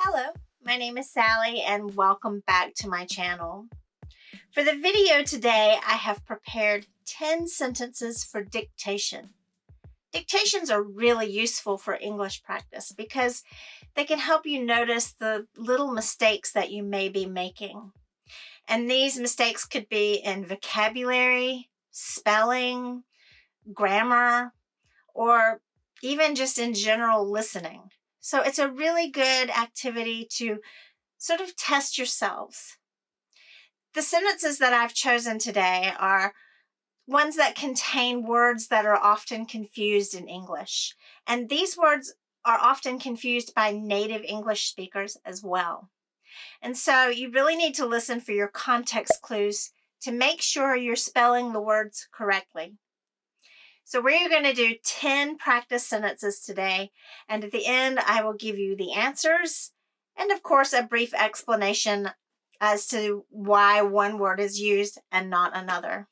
Hello, my name is Sally and welcome back to my channel. For the video today, I have prepared 10 sentences for dictation. Dictations are really useful for English practice because they can help you notice the little mistakes that you may be making. And these mistakes could be in vocabulary, spelling, grammar, or even just in general listening. So it's a really good activity to sort of test yourselves. The sentences that I've chosen today are ones that contain words that are often confused in English. And these words are often confused by native English speakers as well. And so you really need to listen for your context clues to make sure you're spelling the words correctly. So we're going to do 10 practice sentences today, and at the end I will give you the answers and of course a brief explanation as to why one word is used and not another.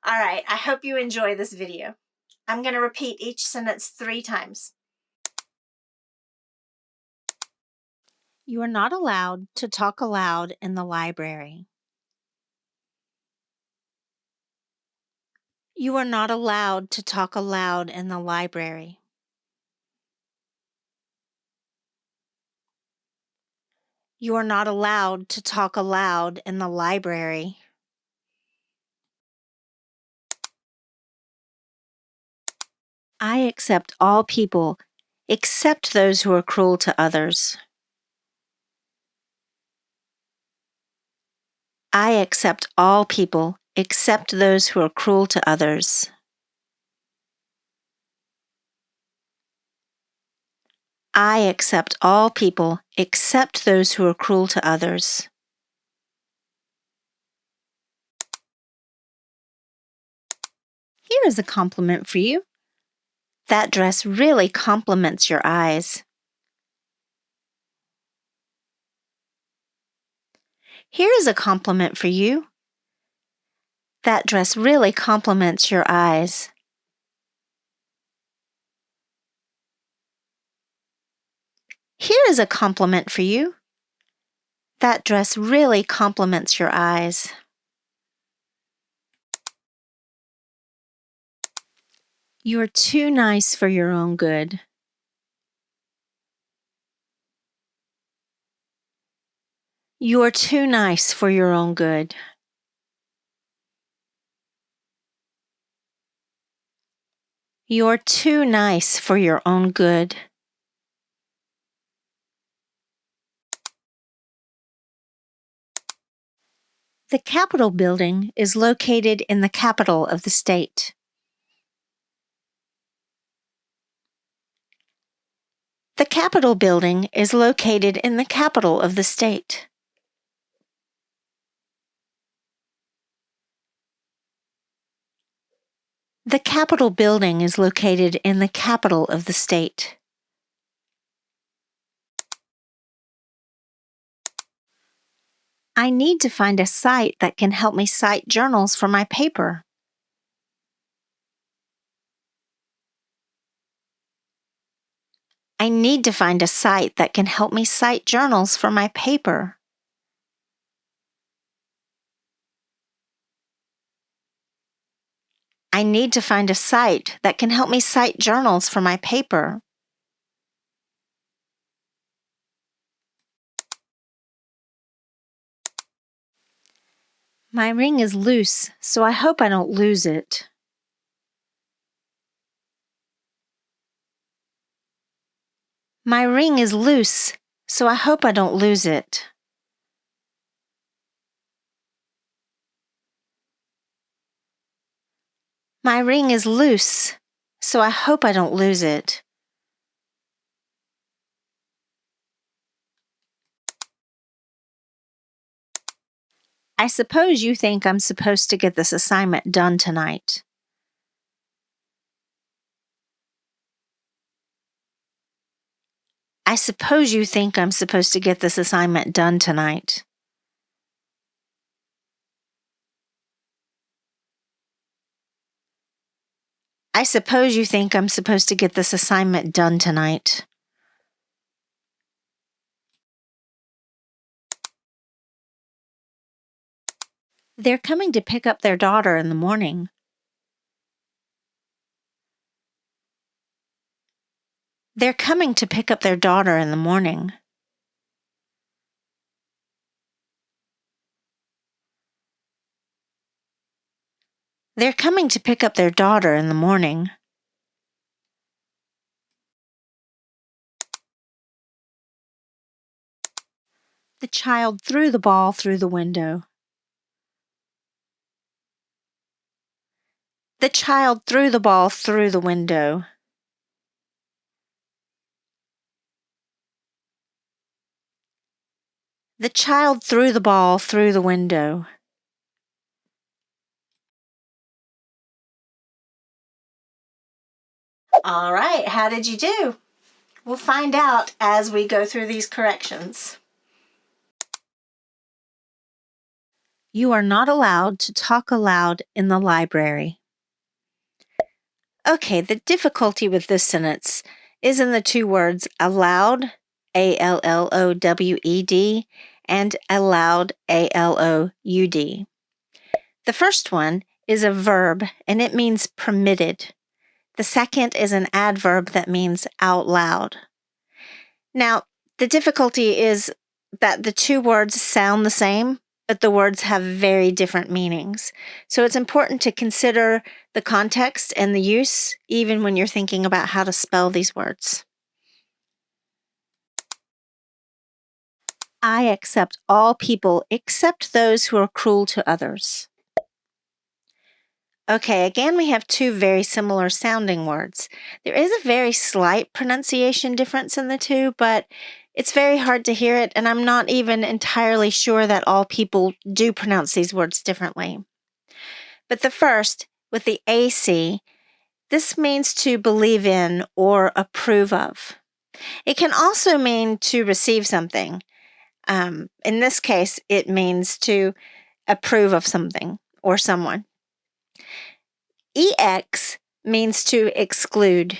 All right, I hope you enjoy this video. I'm going to repeat each sentence 3 times. You are not allowed to talk aloud in the library. You are not allowed to talk aloud in the library. You are not allowed to talk aloud in the library. I accept all people, except those who are cruel to others. I accept all people, except those who are cruel to others. I accept all people, except those who are cruel to others. Here is a compliment for you. That dress really compliments your eyes. Here is a compliment for you. That dress really compliments your eyes. Here is a compliment for you. That dress really compliments your eyes. You are too nice for your own good. You are too nice for your own good. You're too nice for your own good. The Capitol building is located in the capital of the state. The Capitol building is located in the capital of the state. The Capitol building is located in the capital of the state. I need to find a site that can help me cite journals for my paper. I need to find a site that can help me cite journals for my paper. I need to find a site that can help me cite journals for my paper. My ring is loose, so I hope I don't lose it. My ring is loose, so I hope I don't lose it. My ring is loose, so I hope I don't lose it. I suppose you think I'm supposed to get this assignment done tonight. I suppose you think I'm supposed to get this assignment done tonight. I suppose you think I'm supposed to get this assignment done tonight. They're coming to pick up their daughter in the morning. They're coming to pick up their daughter in the morning. They're coming to pick up their daughter in the morning. The child threw the ball through the window. The child threw the ball through the window. The child threw the ball through the window. All right, how did you do? We'll find out as we go through these corrections. You are not allowed to talk aloud in the library. Okay, the difficulty with this sentence is in the two words allowed, A-L-L-O-W-E-D, and allowed, A-L-O-U-D. The first one is a verb, and it means permitted. The second is an adverb that means out loud. Now, the difficulty is that the two words sound the same, but the words have very different meanings. So it's important to consider the context and the use, even when you're thinking about how to spell these words. I accept all people except those who are cruel to others. Okay, again, we have two very similar sounding words. There is a very slight pronunciation difference in the two, but it's very hard to hear it, and I'm not even entirely sure that all people do pronounce these words differently. But the first, with the AC, this means to believe in or approve of. It can also mean to receive something. In this case, it means to approve of something or someone. EX means to exclude.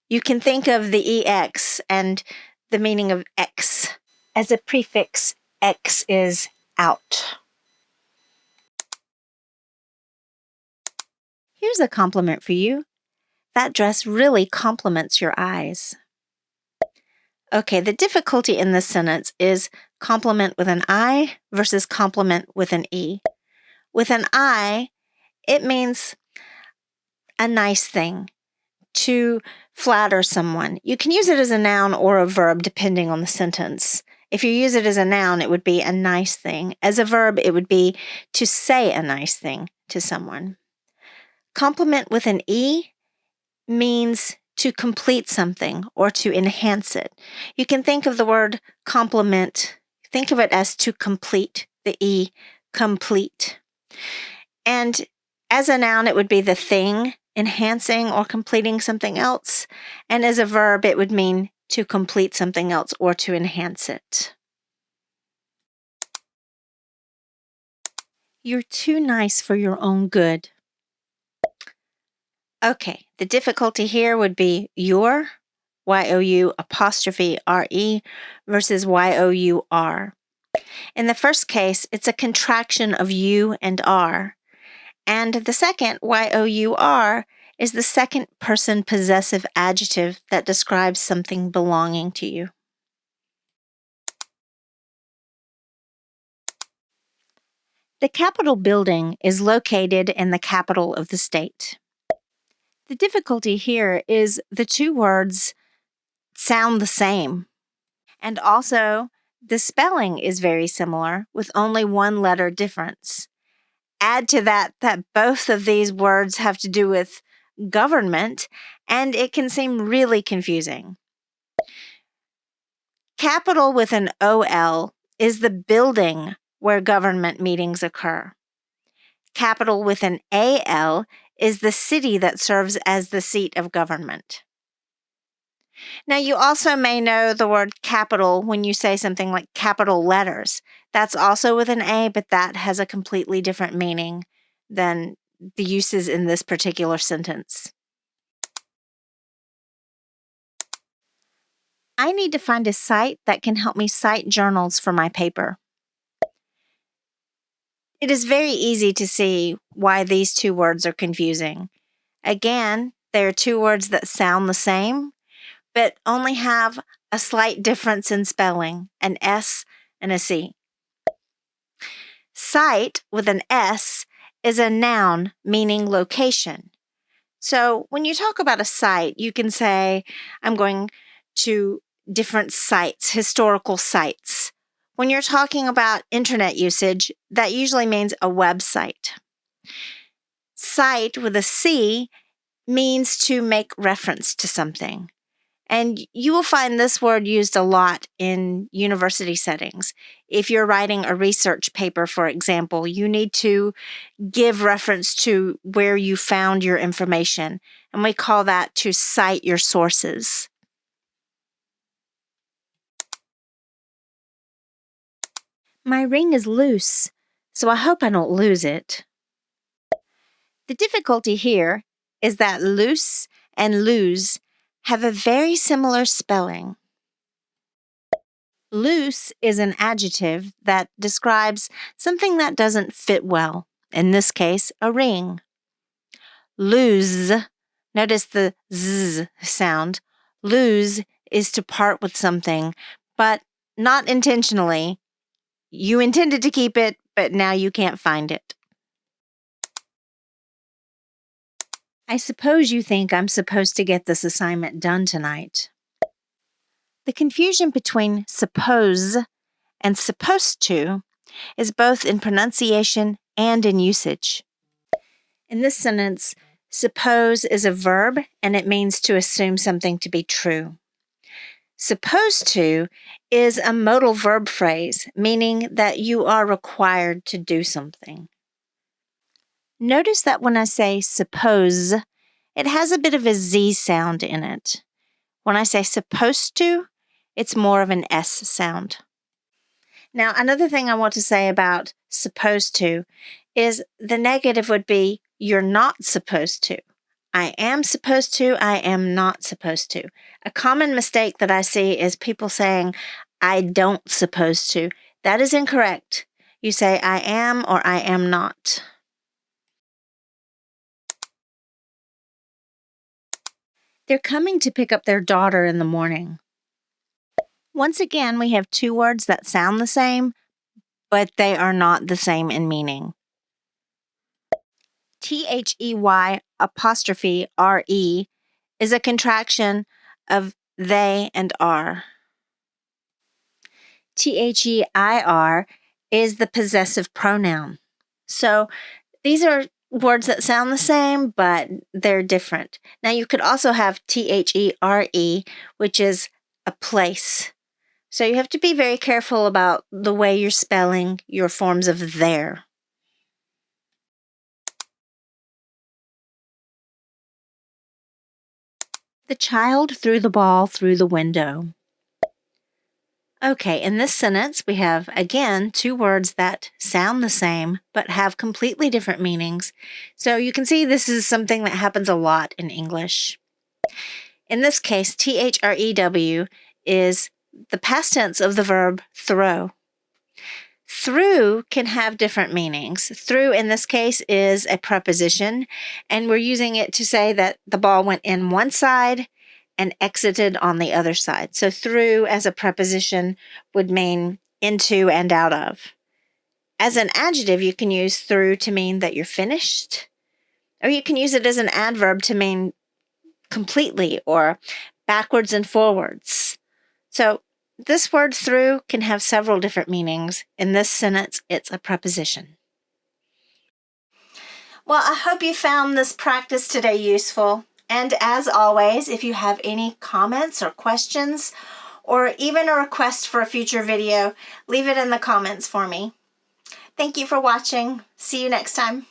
You can think of the EX and the meaning of X as a prefix. X is out. Here's a compliment for you. That dress really compliments your eyes. Okay, the difficulty in this sentence is compliment with an I versus compliment with an E. With an I, it means a nice thing, to flatter someone. You can use it as a noun or a verb depending on the sentence. If you use it as a noun, it would be a nice thing. As a verb, it would be to say a nice thing to someone. Compliment with an E means to complete something or to enhance it. You can think of the word compliment, think of it as to complete, the E, complete. And as a noun, it would be the thing, enhancing or completing something else. And as a verb, it would mean to complete something else or to enhance it. You're too nice for your own good. Okay, the difficulty here would be your, Y-O-U apostrophe R-E versus Y-O-U-R. In the first case, it's a contraction of U and R. And the second, Y-O-U-R, is the second person possessive adjective that describes something belonging to you. The Capitol building is located in the capital of the state. The difficulty here is the two words sound the same. And also, the spelling is very similar with only one letter difference. Add to that both of these words have to do with government, and it can seem really confusing. Capitol with an O-L is the building where government meetings occur. Capitol with an A-L is the city that serves as the seat of government. Now, you also may know the word capital when you say something like capital letters. That's also with an A, but that has a completely different meaning than the uses in this particular sentence. I need to find a site that can help me cite journals for my paper. It is very easy to see why these two words are confusing. Again, they are two words that sound the same, but only have a slight difference in spelling, an S and a C. Site with an S is a noun meaning location. So when you talk about a site, you can say, I'm going to different sites, historical sites. When you're talking about internet usage, that usually means a website. Site with a C means to make reference to something. And you will find this word used a lot in university settings. If you're writing a research paper, for example, you need to give reference to where you found your information, and we call that to cite your sources. My ring is loose, so I hope I don't lose it. The difficulty here is that loose and lose have a very similar spelling. Loose is an adjective that describes something that doesn't fit well, in this case, a ring. Lose, notice the z sound. Lose is to part with something, but not intentionally. You intended to keep it, but now you can't find it. I suppose you think I'm supposed to get this assignment done tonight. The confusion between suppose and supposed to is both in pronunciation and in usage. In this sentence, suppose is a verb and it means to assume something to be true. Supposed to is a modal verb phrase, meaning that you are required to do something. Notice that when I say suppose, it has a bit of a Z sound in it. When I say supposed to, it's more of an S sound. Now, another thing I want to say about supposed to is the negative would be you're not supposed to. I am supposed to, I am not supposed to. A common mistake that I see is people saying, I don't supposed to. That is incorrect. You say I am or I am not. They're coming to pick up their daughter in the morning. Once again, we have two words that sound the same, but they are not the same in meaning. THEY apostrophe RE is a contraction of they and are. THEIR is the possessive pronoun. So these are words that sound the same, but they're different. Now you could also have THERE, which is a place. So you have to be very careful about the way you're spelling your forms of there. The child threw the ball through the window. Okay, in this sentence, we have, again, two words that sound the same, but have completely different meanings. So you can see this is something that happens a lot in English. In this case, THREW is the past tense of the verb throw. Through can have different meanings. Through, in this case, is a preposition, and we're using it to say that the ball went in one side and exited on the other side. So through as a preposition would mean into and out of. As an adjective, you can use through to mean that you're finished, or you can use it as an adverb to mean completely or backwards and forwards. So this word through can have several different meanings. In this sentence, it's a preposition. Well, I hope you found this practice today useful. And as always, if you have any comments or questions, or even a request for a future video, leave it in the comments for me. Thank you for watching. See you next time.